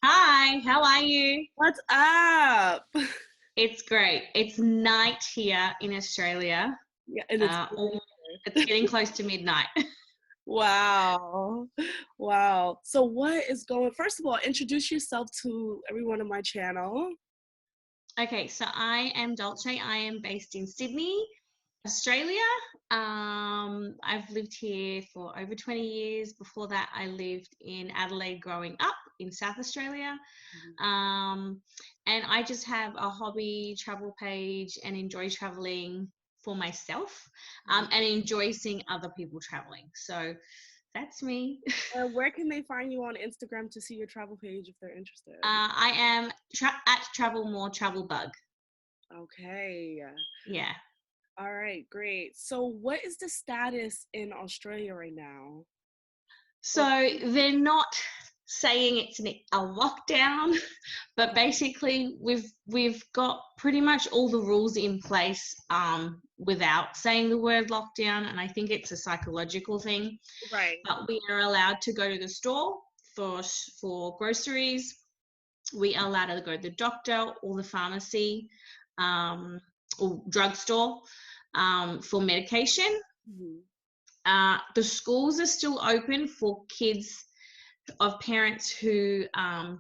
Hi, how are you? What's up? It's great. It's night here in Australia. Yeah, and it's Uh, all, it's getting close to midnight. wow. Wow. So what is going first of all, introduce yourself to everyone on my channel. Okay, so I am Dolce. I am based in Sydney, Australia. I've lived here for over 20 years. Before that, I lived in Adelaide growing up in South Australia. Um, and I just have a hobby travel page and enjoy traveling for myself, and enjoy seeing other people traveling. So that's me. And where can they find you on Instagram to see your travel page if they're interested? I am at Travel More Travel Bug. Okay. Yeah. All right, great. So what is the status in Australia right now? Or So they're not saying it's a lockdown, but basically we've got pretty much all the rules in place without saying the word lockdown, and I think it's a psychological thing. right. But we are allowed to go to the store for groceries. We are allowed to go to the doctor or the pharmacy or drugstore for medication. Mhm. The schools are still open for kids of parents who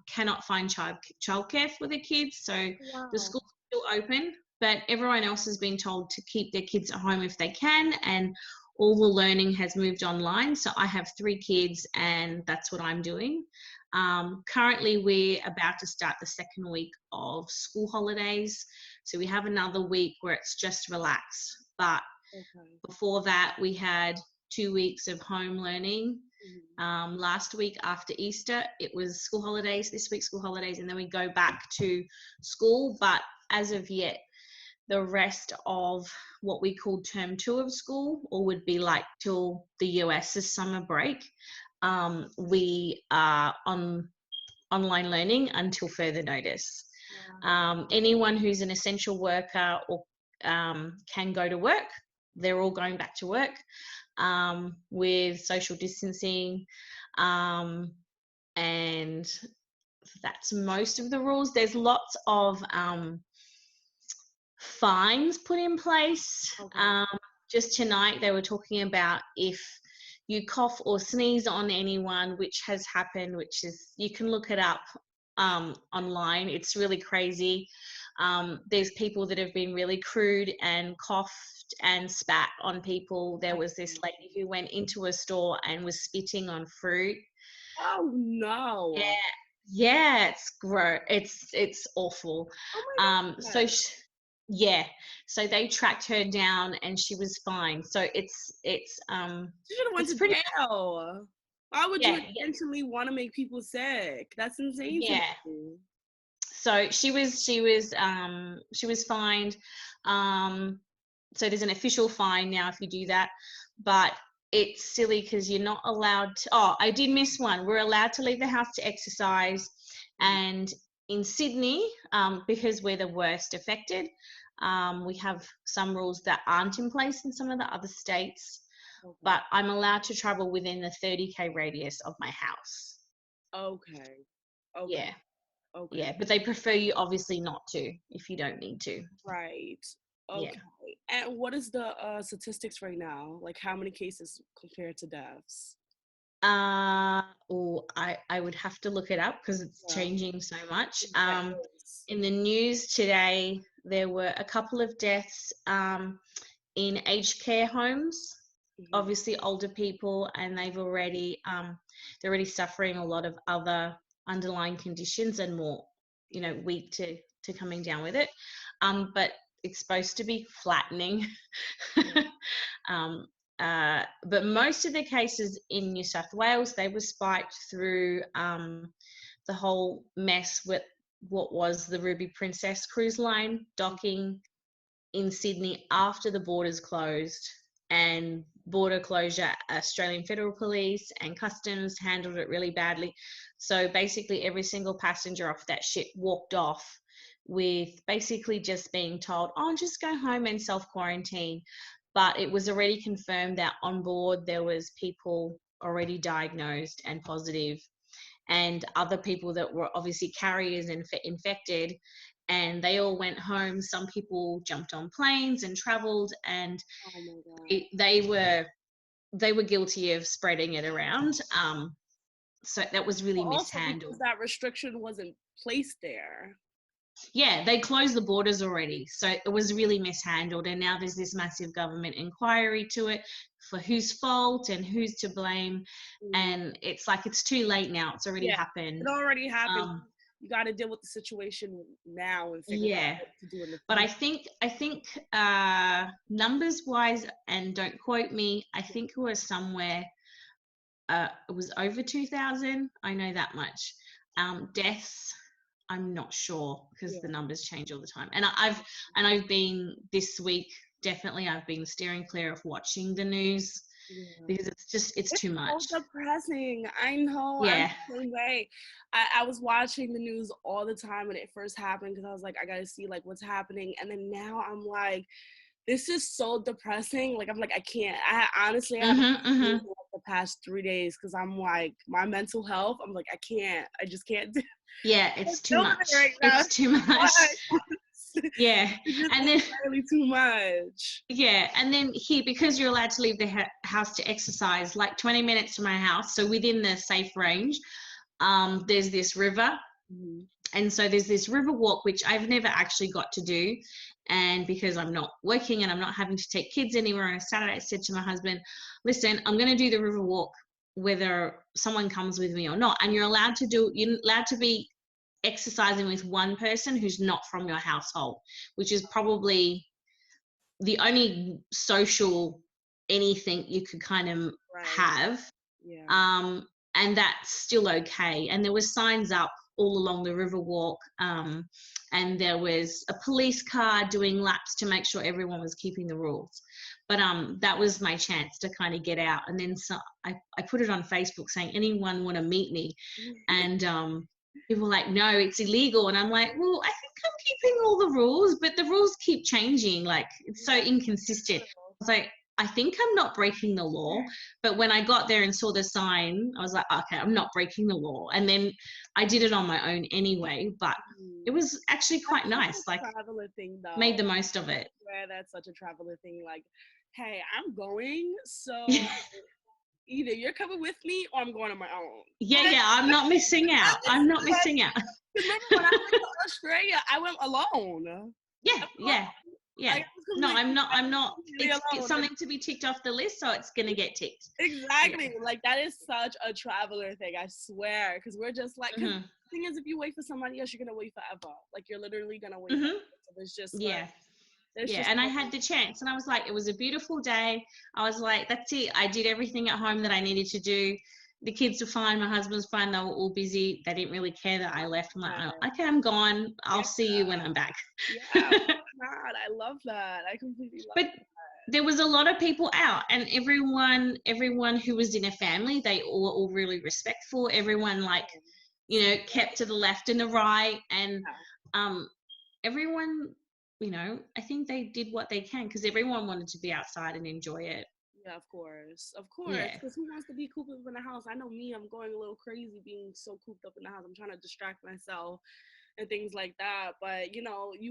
cannot find childcare for their kids. So the Wow. schools are still open, but everyone else has been told to keep their kids at home if they can, and all the learning has moved online. So I have 3 kids, and that's what I'm doing. Currently, we're about to start the second week of school holidays. So we have another week where it's just relax. But Okay. before that, we had 2 weeks of home learning. Mhm. Last week after Easter, it was school holidays. This week, school holidays, and then we go back to school. But as of yet, the rest of what we call term 2 of school, or would be like till the US's summer break, we are on online learning until further notice. Wow. Anyone who's an essential worker or can go to work, they're all going back to work with social distancing, and that's most of the rules. There's lots of fines put in place. Okay. Just tonight, they were talking about if you cough or sneeze on anyone, which has happened, which is, you can look it up online. It's really crazy. There's people that have been really crude and coughed and spat on people. There was this lady who went into a store and was spitting on fruit. Oh Yeah, no. yeah, it's gross. It's awful. Oh Um, my so god. sh yeah, so they tracked her down and she was fine. So You should have went it's to pretty, jail. Why would you yeah, yeah, intentionally want to make people sick? That's insane to yeah. me. So she was fined. Um, so there's an official fine now if you do that, but it's silly because you're not allowed to. Oh, I did miss one. We're allowed to leave the house to exercise, and in Sydney, because we're the worst affected, we have some rules that aren't in place in some of the other states, Okay. but I'm allowed to travel within the 30K radius of my house. Okay. Okay. Yeah, Okay. yeah, but they prefer you obviously not to if you don't need to. Right. Yeah. Okay. And what is the statistics right now? Like how many cases compared to deaths? I would have to look it up because it's Yeah. changing so much. Yeah, it is. In the news today, there were a couple of deaths in aged care homes. Mhm. Obviously, older people, and they're already suffering a lot of other underlying conditions and more, weak to coming down with it. But it's supposed to be flattening. um, but most of the cases in New South Wales, they were spiked through the whole mess with what was the Ruby Princess cruise line docking in Sydney after the borders closed, and border closure, Australian Federal Police and Customs handled it really badly. So basically every single passenger off that ship walked off with basically just being told, oh, just go home and self-quarantine. But it was already confirmed that on board there was people already diagnosed and positive, and other people that were obviously carriers and infected, and they all went home. Some people jumped on planes and traveled, and Oh my God. they were guilty of spreading it around. So that was really But also because mishandled. that restriction wasn't placed there. Yeah, they closed the borders already. So it was really mishandled. And now there's this massive government inquiry to it for whose fault and who's to blame. Mm. And it's like, it's too late now. It's already Yeah, happened. it already happened. Um, You got to deal with the situation now and figure out yeah. what to do in the But I future. think numbers wise, and don't quote me, I think it was somewhere, it was over 2,000. I know that much. Deaths, I'm not sure because the Yeah. numbers change all the time. And I've been this week, definitely I've been steering clear of watching the news Yeah. because it's It's too so much. depressing. I know. I'm Yeah. the same way. I was watching the news all the time when it first happened because I was like, I gotta see like what's happening. And then now I'm like, this is so depressing. Like I'm like, I can't. I honestly haven't Mhm. slept Mhm. for like the past 3 days because I'm like my mental health. I'm like, I can't. I just can't do Yeah, it it's too doing it much. right now. It's too much. Yeah. It's just And then entirely too much. yeah, and then here, because you're allowed to leave the house to exercise, like 20 minutes to my house, so within the safe range, there's this river. Mhm. And so there's this river walk, which I've never actually got to do. And because I'm not working and I'm not having to take kids anywhere on a Saturday, I said to my husband, listen, I'm going to do the river walk, whether someone comes with me or not. And you're allowed to be exercising with one person who's not from your household, which is probably the only social anything you could kind of Right. have. Yeah. um, and that's still okay. And there was signs up all along the Riverwalk, and there was a police car doing laps to make sure everyone was keeping the rules. But that was my chance to kind of get out. And then I put it on Facebook saying, anyone want to meet me? And people were like, no, it's illegal. And I'm like, well, I think I'm keeping all the rules, but the rules keep changing. Like, it's so Yeah. inconsistent. I was like, I think I'm not breaking the law. But when I got there and saw the sign, I was like, okay, I'm not breaking the law. And then I did it on my own anyway. But it Mhm. was actually quite That's nice. such Like, a traveler thing, made though. the most of it. Where that's such a traveler thing. Like, hey, I'm going, so either you're coming with me or I'm going on my own. Yeah, Like, yeah, I'm not missing out. it's I'm not like, missing out. 'cause remember when I went to Australia, I went alone. Yeah, I yeah, yeah. was No, completely, I'm not. It's alone. something to be ticked off the list, so it's gonna get ticked. Yeah. Exactly. Like that is such a traveler thing, I swear. Because we're just like, because Mhm. the thing is, if you wait for somebody else, you're gonna wait forever. Like you're literally gonna wait Mhm. forever. So it's just like, Yeah. there's Yeah. just And I no. had the chance, and I was like, it was a beautiful day. I was like, that's it. I did everything at home that I needed to do. The kids were fine. My husband's fine. They were all busy. They didn't really care that I left. I'm like, Yeah. oh, okay, I'm gone. I'll Yeah. see you when I'm back. Yeah. God, I love that. I completely love But there was a lot of people out, and everyone who was in a family, they all were all really respectful. Everyone, like, that. kept to the left and the right. And Yeah. um everyone, I think they did what they can because everyone wanted to be outside and enjoy it. Yeah, of course. Of course. Yeah. Because who wants to be cooped up in the house? I know me, I'm going a little crazy being so cooped up in the house. I'm trying to distract myself and things like that. But you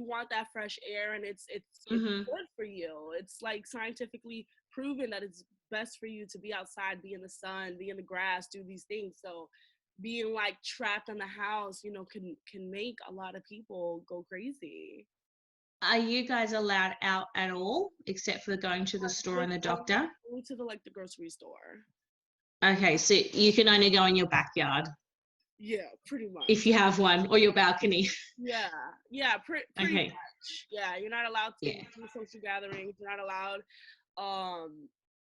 want that fresh air and it's Hmm. good for you. It's like scientifically proven that it's best for you to be outside, be in the sun, be in the grass, do these things. So being like trapped in the house, can make a lot of people go crazy. Are you guys allowed out at all except for going to the store and the doctor? Only to the grocery store. Okay, so you can only go in your backyard Yeah, pretty if much. you have one, or your balcony. Yeah, yeah, pretty Okay. much. Yeah, you're not allowed to Yeah. do social gatherings. Um,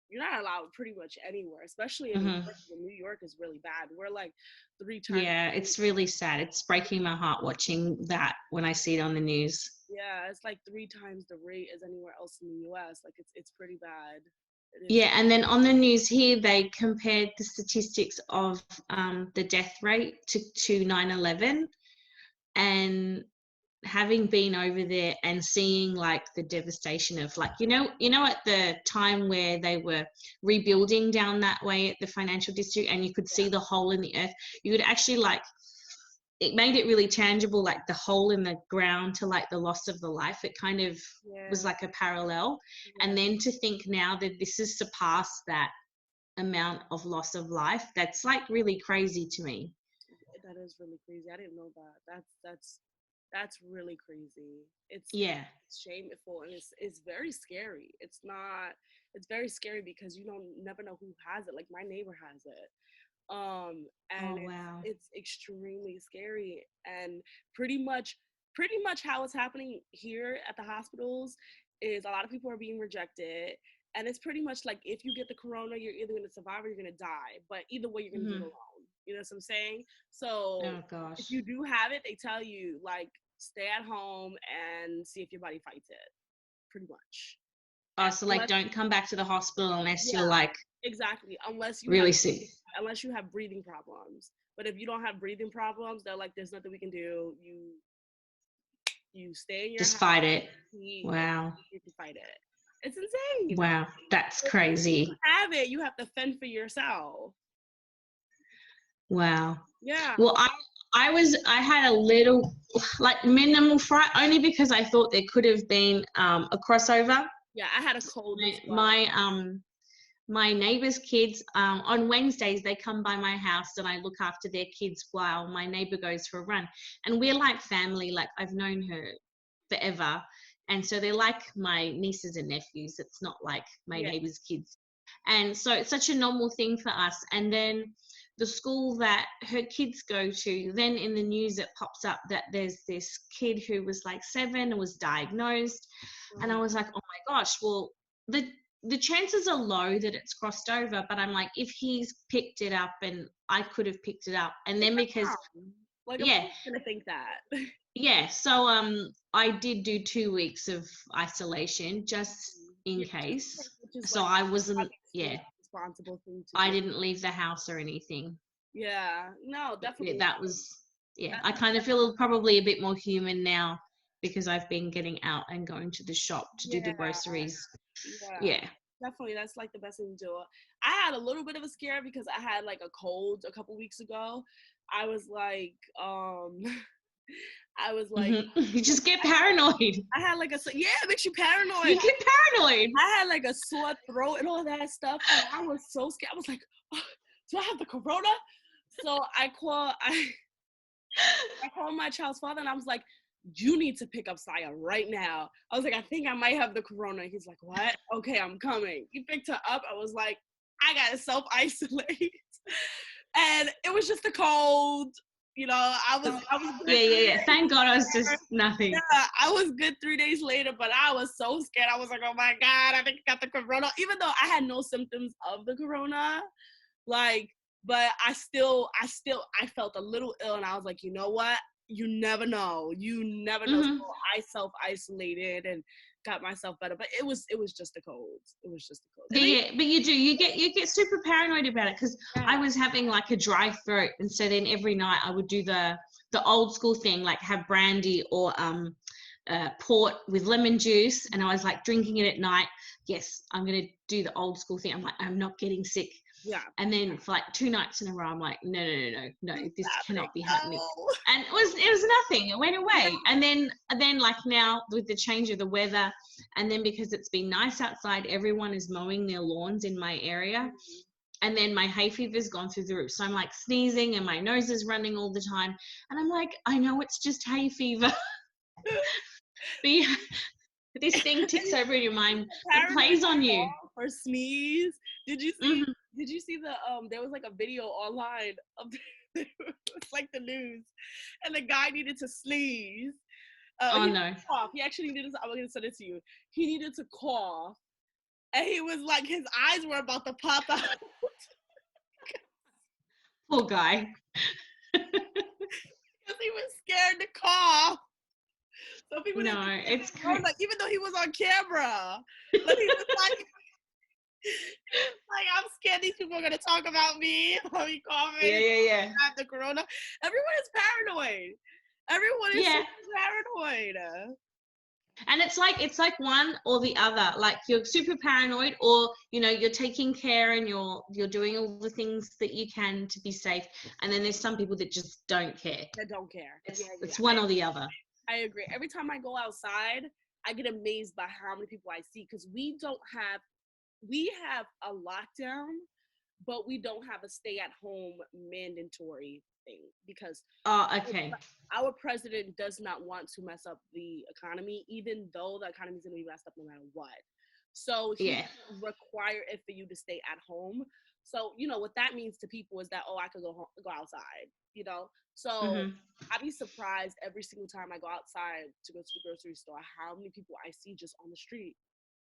you're not allowed pretty much anywhere, especially in New Hmm. York. New York is really bad. We're like 3 times. Yeah, it's really sad. It's breaking my heart watching that when I see it on the news. Yeah, it's like 3 times the rate as anywhere else in the U.S. Like it's pretty bad. It is. Yeah, and then on the news here, they compared the statistics of the death rate to 9/11, and having been over there and seeing like the devastation of like, at the time where they were rebuilding down that way at the financial district, and you could see the hole in the earth, you could actually like, it made it really tangible, like the hole in the ground to like the loss of the life. It kind of was like a parallel. And then to think now that this has surpassed that amount of loss of life, that's like really crazy to me. That is really crazy. I didn't know that. That's really crazy. It's shameful, and it's very scary. It's very scary because you don't never know who has it. Like my neighbor has it. And Oh wow. it's extremely scary, and pretty much how it's happening here at the hospitals is a lot of people are being rejected, and it's pretty much like if you get the corona, you're either going to survive or you're going to die, but either way you're going to do it alone. You know what I'm saying? So Oh gosh. if you do have it, they tell you like stay at home and see if your body fights it, pretty much. Oh, so like don't come back to the hospital unless you're like exactly, unless you really have, sick. unless you have breathing problems. But if you don't have breathing problems, they're like, there's nothing we can do. You stay in your Just house. Fight it. Wow. You can fight it. It's insane. Wow, that's crazy. If you have it, you have to fend for yourself. Wow. Yeah. Well, I had a little like minimal fright only because I thought there could have been a crossover. Yeah, I had a cold as well. My neighbor's kids, on Wednesdays, they come by my house and I look after their kids while my neighbor goes for a run. And we're like family, like I've known her forever. And so they're like my nieces and nephews. It's not like my neighbor's kids. And so it's such a normal thing for us. And then the school that her kids go to, then in the news it pops up that there's this kid who was like 7 and was diagnosed. And I was like, oh my gosh, well, the chances are low that it's crossed over, but I'm like, if he's picked it up and I could have picked it up, and then because like, I'm gonna think that. Yeah, so I did do 2 weeks of isolation just in case. So like, I wasn't responsible thing to I do. didn't leave the house or anything. Yeah, no, definitely. That was I kind of feel probably a bit more human now because I've been getting out and going to the shop to do the groceries. Yeah. Definitely, that's like the best thing to do. I had a little bit of a scare because I had like a cold a couple weeks ago. I was like, You just get paranoid. I had like it makes you paranoid. You get paranoid. I had like a sore throat and all that stuff, and I was so scared. I was like, oh, do I have the corona? So I called my child's father, and I was like, you need to pick up Saya right now. I was like, I think I might have the corona. He's like, what? Okay, I'm coming. He picked her up. I was like, I gotta self-isolate. And it was just a cold. You know, I was good. Yeah. Thank God I was just nothing. Yeah, I was good 3 days later, but I was so scared. I was like, oh my God, I think I got the corona. Even though I had no symptoms of the corona, but I felt a little ill, and I was like, you know what? You never know. You never know. So I self-isolated and got myself better. But it was just a cold. It was just a cold. Yeah, but you get super paranoid about it because I was having like a dry throat, and so then every night I would do the old school thing, like have brandy or port with lemon juice, and I was like drinking it at night. Yes, I'm gonna do the old school thing. I'm like, I'm not getting sick. Yeah. And then for like 2 nights in a row, I'm like, no, this cannot be happening. And it was nothing. It went away. And then like now with the change of the weather, and then because it's been nice outside, everyone is mowing their lawns in my area. And then my hay fever's gone through the roof. So I'm like sneezing and my nose is running all the time. And I'm like, I know it's just hay fever. This thing ticks over in your mind. It plays on you. Or sneeze. Did you see? Did you see the there was like a video online of it's like the news, and the guy needed to sneeze. No. Cough. He actually needed to, I'm gonna send it to you. He needed to cough, and he was like, his eyes were about to pop out. Poor guy. Because he was scared to cough. So people it's crazy. Like, even though he was on camera, but he was like, like, I'm scared these people are gonna talk about me. I'll be coughing. Yeah. I have the corona. Everyone is paranoid. Everyone is Yeah. super paranoid. And it's like one or the other. Like you're super paranoid, or you're taking care and you're doing all the things that you can to be safe. And then there's some people that just don't care. I don't care. It's Yeah, it's one or the other. I agree. Every time I go outside, I get amazed by how many people I see because we have a lockdown, but we don't have a stay at home mandatory thing because Oh, okay. our president does not want to mess up the economy, even though the economy is going to be messed up no matter what. So he Yeah. require it for you to stay at home. So what that means to people is that, oh, I could go outside. So Hmm. I'd be surprised every single time I go outside to go to the grocery store how many people I see just on the street.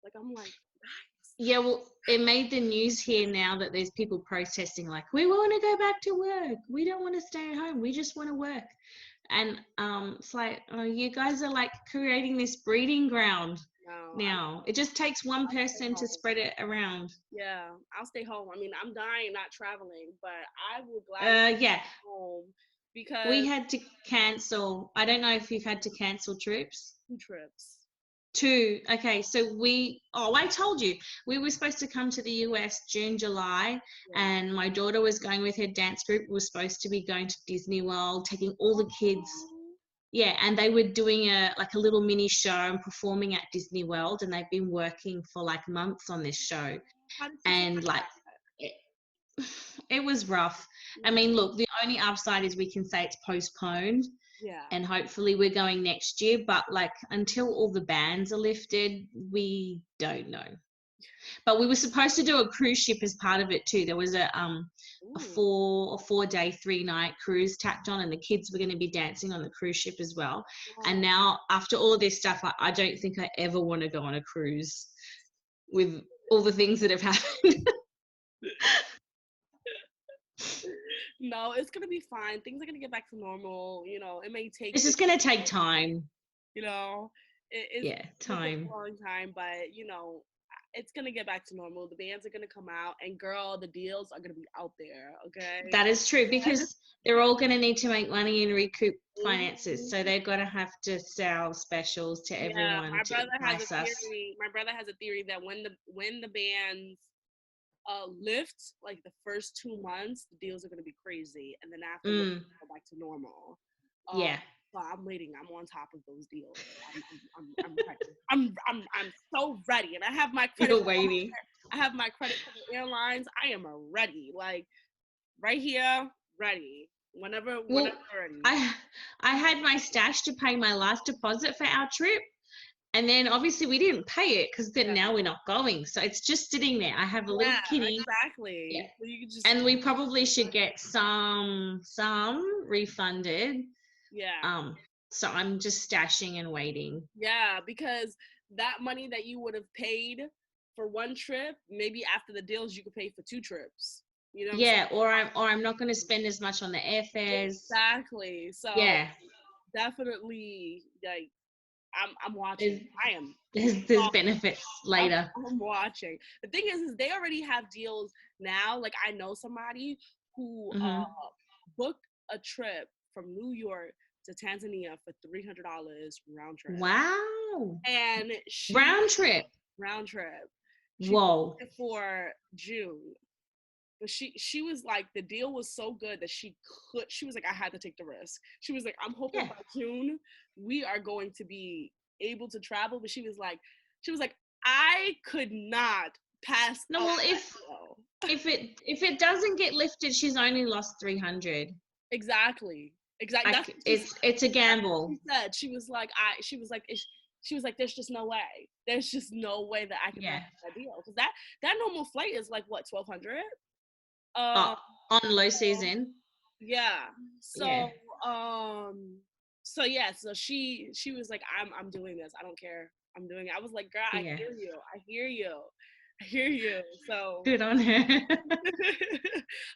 Like I'm like, guys. Yeah, well, it made the news here now that there's people protesting, like, we want to go back to work. We don't want to stay at home. We just want to work. And it's like, oh, you guys are like creating this breeding ground No, now. It just takes one I'll stay person to home. spread it around. Yeah, I'll stay home. I mean, I'm dying not traveling, but I would gladly Yeah, stay home because we had to cancel. I don't know if you've had to cancel trips. 2 trips. Two. Okay, so I told you, we were supposed to come to the US June, July, Yeah. and my daughter was going with her dance group. We were supposed to be going to Disney World, taking all the kids. Oh, Yeah, and they were doing a little mini show and performing at Disney World, and they've been working for like months on this show. how did you feel And like about it, it was rough. I that? mean, look, the only upside is we can say it's postponed, Yeah. and hopefully we're going next year, but like until all the bans are lifted, we don't know. But we were supposed to do a cruise ship as part of it too. There was a Ooh. 4 day 3 night cruise tacked on, and the kids were going to be dancing on the cruise ship as well. And Oh. now after all this stuff, I don't think I ever want to go on a cruise with all the things that have happened. No, it's gonna be fine. Things are gonna get back to normal. It may take It's just going to take time. you know, Yeah, it'll take a time. long time, but it's gonna get back to normal. The bands are gonna come out, and girl, the deals are gonna be out there. Okay. That is true, because they're all going to need to make money and recoup finances. So Mhm. they're going to have to sell specials to Yeah, everyone to entice us. My brother has a theory that when the bands lift, like the first 2 months, the deals are gonna be crazy, and then afterwards Mm, go back to normal. Um, yeah, so I'm waiting. I'm on top of those deals. I'm ready. I'm so ready, and I have my credit. you're waiting. I have my credit for the airlines. I am ready. Like right here, ready. Whenever Well, ready. I had my stash to pay my last deposit for our trip, and then obviously we didn't pay it because then Yeah, now we're not going. So it's just sitting there. I have a little yeah, kitty. Yeah. exactly. So you can just And we probably should get some refunded. yeah. Um, so I'm just stashing and waiting. Yeah, because that money that you would have paid for one trip, maybe after the deals you could pay for 2 trips. You know what I'm Yeah, or I'm not going to spend as much on the saying? airfares. Exactly. So Yeah, definitely, like I'm there's watching. I am. there's benefits I'm, later. I'm watching. The thing is they already have deals now. Like I know somebody who Hmm. booked a trip from New York to Tanzania for $300 round trip, Wow, and she round trip. round trip. She Whoa. booked it for June, but she was like the deal was so good that she was like I had to take the risk. She was like I'm hoping Yeah. by June we are going to be able to travel, but she was like I could not pass No, up well, that deal. if it doesn't get lifted, she's only lost 300. Exactly. Exactly. That's Like what she said. it's a gamble. She said she was like there's just no way. There's just no way that I can pass Yeah. that deal because that normal flight is like what 1,200. Oh, Um, on low season. yeah. Yeah. Um, so yeah, so she was like, I'm doing this. I don't care. I'm doing it. I was like, girl, I Yeah. hear you. I hear you. I hear you. So Good on her.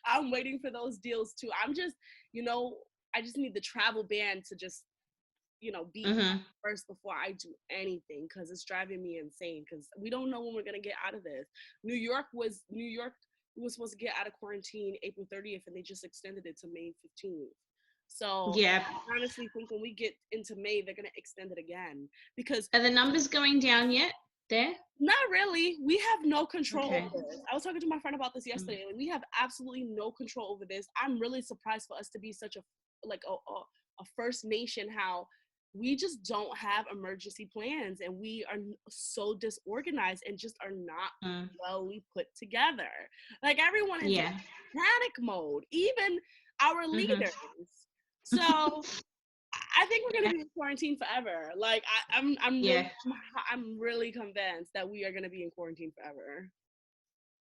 I'm waiting for those deals too. I just need the travel ban to just, be Hmm. first before I do anything because it's driving me insane because we don't know when we're gonna get out of this. New York was supposed to get out of quarantine April 30th and they just extended it to May 15th. So Yeah. I honestly think when we get into May, they're going to extend it again because Are the numbers going down yet there? not really. We have no control Okay. over this. I was talking to my friend about this Mm. yesterday. Like, we have absolutely no control over this. I'm really surprised for us to be such a First Nation, how we just don't have emergency plans, and we are so disorganized and just are not Mm. well put together. Like, everyone is in Yeah. panic mode, even our Mm-hmm. leaders. So I think we're gonna be in quarantine forever. Like, Yeah. I'm really convinced that we are gonna be in quarantine forever.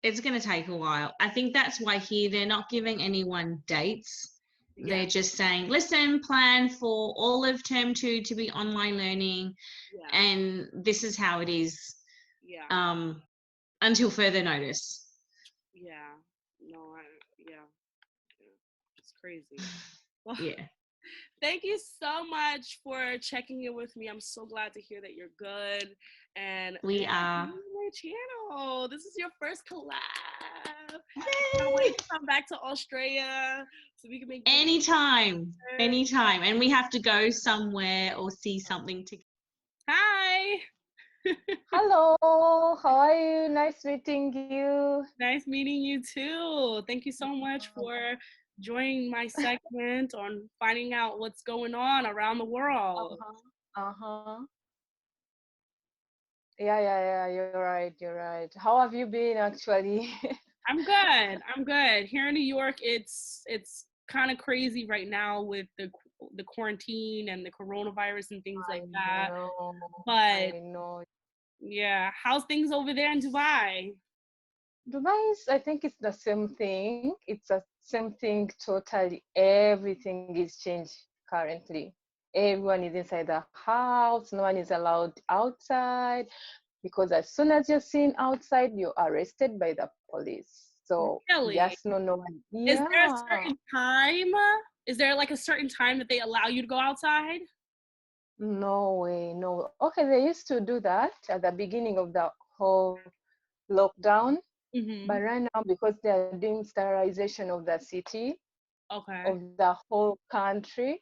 It's going to take a while. I think that's why here they're not giving anyone dates. Yeah, They're just saying, listen, plan for all of term 2 to be online learning, yeah, and this is how it is yeah, until further notice. yeah. No, yeah, yeah. It's crazy. Well, Yeah, thank you so much for checking in with me. I'm so glad to hear that you're good. And we thank you for are. being on my channel. This is your first collab. I can't Yay! wait to come back to Australia so we can make videos. Anytime, anytime. And we have to go somewhere or see something together. Hi. Hello, how are you? Nice meeting you. Nice meeting you too. Thank you so much for joining my segment on finding out what's going on around the world. Uh-huh. Uh-huh. Yeah, you're right. How have you been actually? I'm good. I'm good. Here in New York, it's kind of crazy right now with the quarantine and the coronavirus and things like that. know, But I know. yeah, how's things over there in Dubai? Dubai is, I think it's the same thing. It's the same thing totally. Everything is changed currently. Everyone is inside the house. No one is allowed outside, because as soon as you're seen outside, you're arrested by the police. So Really? yes, no one. Is there a Yeah. certain time? Is there like a certain time that they allow you to go outside? No way, no. Okay, they used to do that at the beginning of the whole lockdown, Mm-hmm. but right now, because they are doing sterilization of the city, Okay. of the whole country,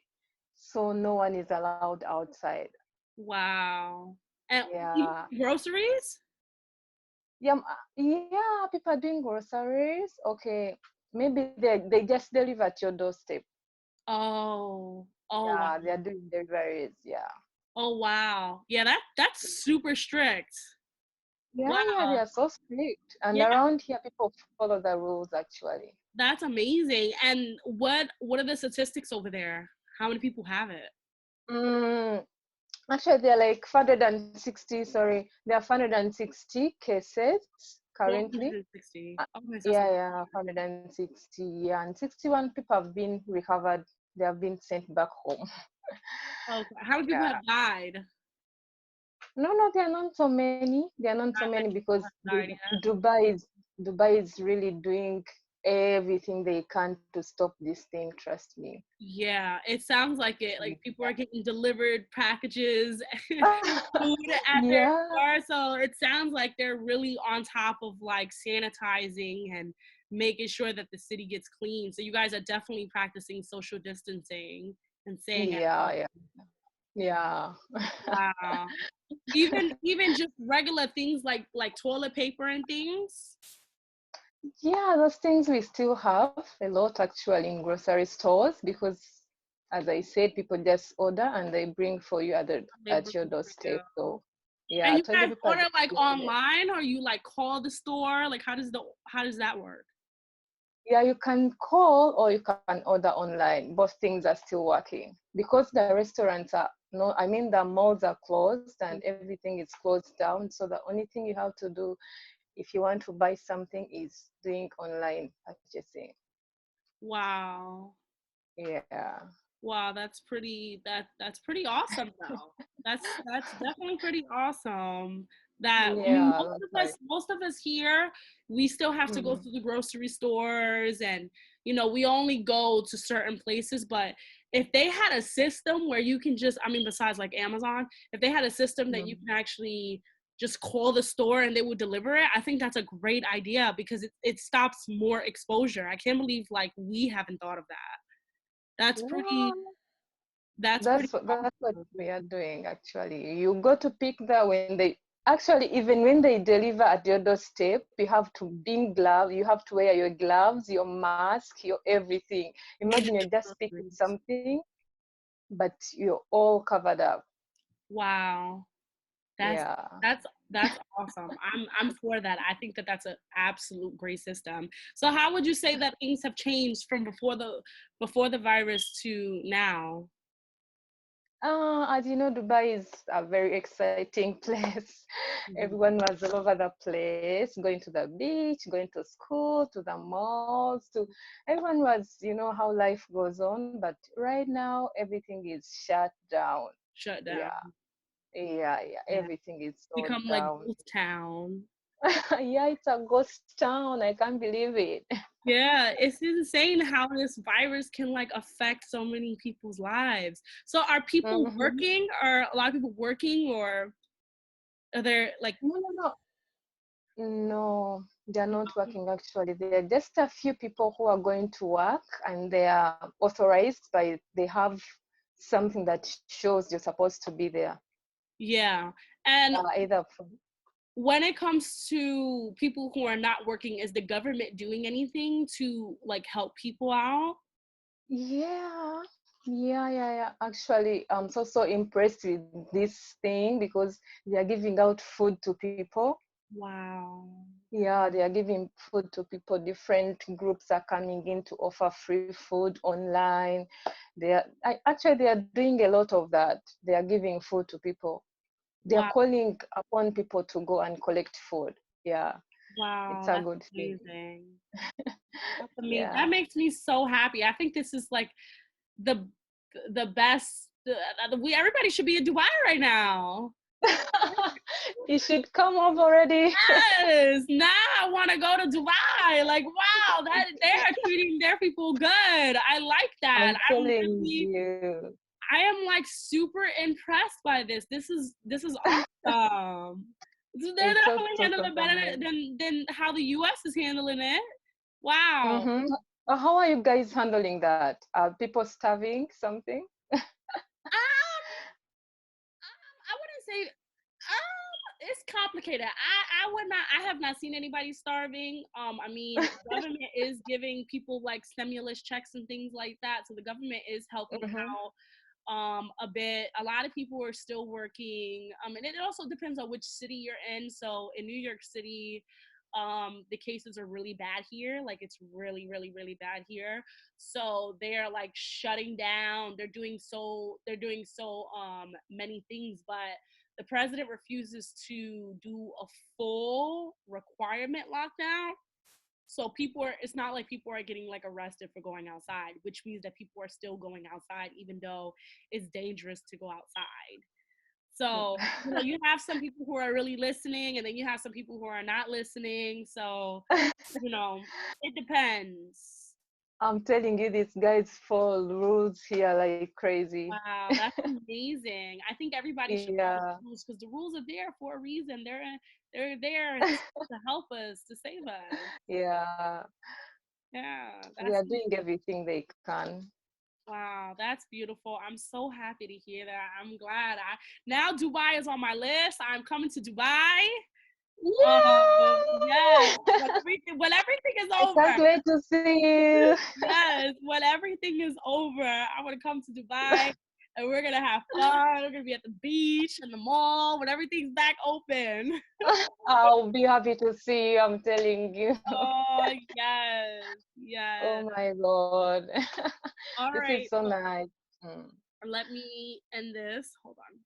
so no one is allowed outside. Wow. And even Yeah. groceries? Yeah, yeah, people are doing groceries. Okay, maybe they just deliver at your doorstep. Oh. Oh wow. Yeah, they are doing deliveries. Yeah. Oh wow. Yeah, that's super strict. Yeah, they Wow. are so strict. And Yeah, around here, people follow the rules actually. that's amazing. And what are the statistics over there? How many people have it? Mm, actually, they're like 460, sorry, there are 460 cases currently. 460. Uh, Okay, so that's yeah, 460. Yeah, and 61 people have been recovered. They have been sent back home. okay. How many people Yeah. have died? No, there are not so many. There are not so Not many many people because have died yet. Dubai is really doing everything they can to stop this thing. Trust me. Yeah, it sounds like it. Like, people are getting delivered packages, food at their Yeah, door. So it sounds like they're really on top of like sanitizing and making sure that the city gets clean. So you guys are definitely practicing social distancing and staying at home. yeah, yeah. Wow. Even just regular things like toilet paper and things. Yeah, those things we still have a lot actually in grocery stores because, as I said, people just order and they bring for you They at your bring for you. doorstep. So And yeah, I you told you guys people are order just like doing it. online, or you like call the store? Like, how does that work? Yeah, you can call or you can order online. Both things are still working because the restaurants are no, I mean the malls are closed and everything is closed down. So the only thing you have to do if you want to buy something is doing online purchasing. Wow. Yeah. Wow, that's pretty awesome though. That's definitely pretty awesome. That Yeah, that's right. most of us here, we still have to go Mm-hmm. to the grocery stores, and we only go to certain places. But if they had a system where you can just, I mean, besides like Amazon, if they had a system that you can actually just call the store and they would deliver it, I think that's a great idea because it stops more exposure. I can't believe like we haven't thought of that. That's Yeah. pretty. That's pretty That's what awesome. we are doing actually. You go to pick that when they actually even when they deliver at your doorstep, you have to bring gloves, you have to wear your gloves, your mask, your everything. Imagine you're just picking something, but you're all covered up. Wow. That's Yeah. that's awesome. I'm for that. I think that that's an absolute great system. So how would you say that things have changed from before the virus to now? As you know, Dubai is a very exciting place. Mhm. Everyone was all over the place, going to the beach, going to school, to the malls, to everyone was, you know, how life goes on. But right now, everything is shut down. Shut down. Yeah, yeah, Yeah. everything is so Become like down. ghost town. Yeah, it's a ghost town. I can't believe it. Yeah, it's insane how this virus can like affect so many people's lives. So are people Mhm. working? Are a lot of people working or are there like No, no, no. No, they're no? not working actually. There are just a few people who are going to work and they are authorized by, they have something that shows you're supposed to be there. Yeah. And Either from, when it comes to people who are not working, is the government doing anything to like help people out? yeah, yeah. Actually, I'm so impressed with this thing because they are giving out food to people. Wow. Yeah, they are giving food to people. Different groups are coming in to offer free food online. Actually they are doing a lot of that. They are giving food to people. They are Wow. calling upon people to go and collect food. Yeah, it's Wow. a That's good thing. amazing. That's amazing. That Yeah. makes me so happy. I think this is like the the best. We everybody should be in Dubai right now. You should come up already. Yes, now I want to go to Dubai. Like, wow, that they are treating their people good. I like that. I'm telling you. I am like super impressed by this. This is awesome. They're It's so definitely so handling so it better nice. than how the US is handling it. Wow. Mm-hmm. How are you guys handling that? Are people starving something? Um, I wouldn't say it's complicated. I would not I have not seen anybody starving. I mean, the government is giving people like stimulus checks and things like that. So the government is helping Mm-hmm. out a bit. A lot of people are still working. And it also depends on which city you're in. So in New York City, the cases are really bad here. Like it's really bad here. So they're like shutting down. They're doing so many things, but the president refuses to do a full requirement lockdown. So it's not like people are getting like arrested for going outside, which means that people are still going outside even though it's dangerous to go outside. So, you have some people who are really listening and then you have some people who are not listening. So, you know, it depends. I'm telling you, these guys follow rules here like crazy. Wow, that's amazing. I think everybody should follow Yeah, the rules because the rules are there for a reason. They're there to help us, to save us. yeah. Yeah, They are doing everything they can. wow, that's beautiful. I'm so happy to hear that. I'm glad. I Now Dubai is on my list. I'm coming to Dubai. Yes, Yeah! when everything is I can't over. wait to see you. Yes, when everything is over, I want to come to Dubai and we're gonna have fun. We're gonna be at the beach and the mall when everything's back open. I'll be happy to see you, I'm telling you. Oh yes, Oh yes. my God. All This is right, so so nice. Mm. let me end this. Hold on.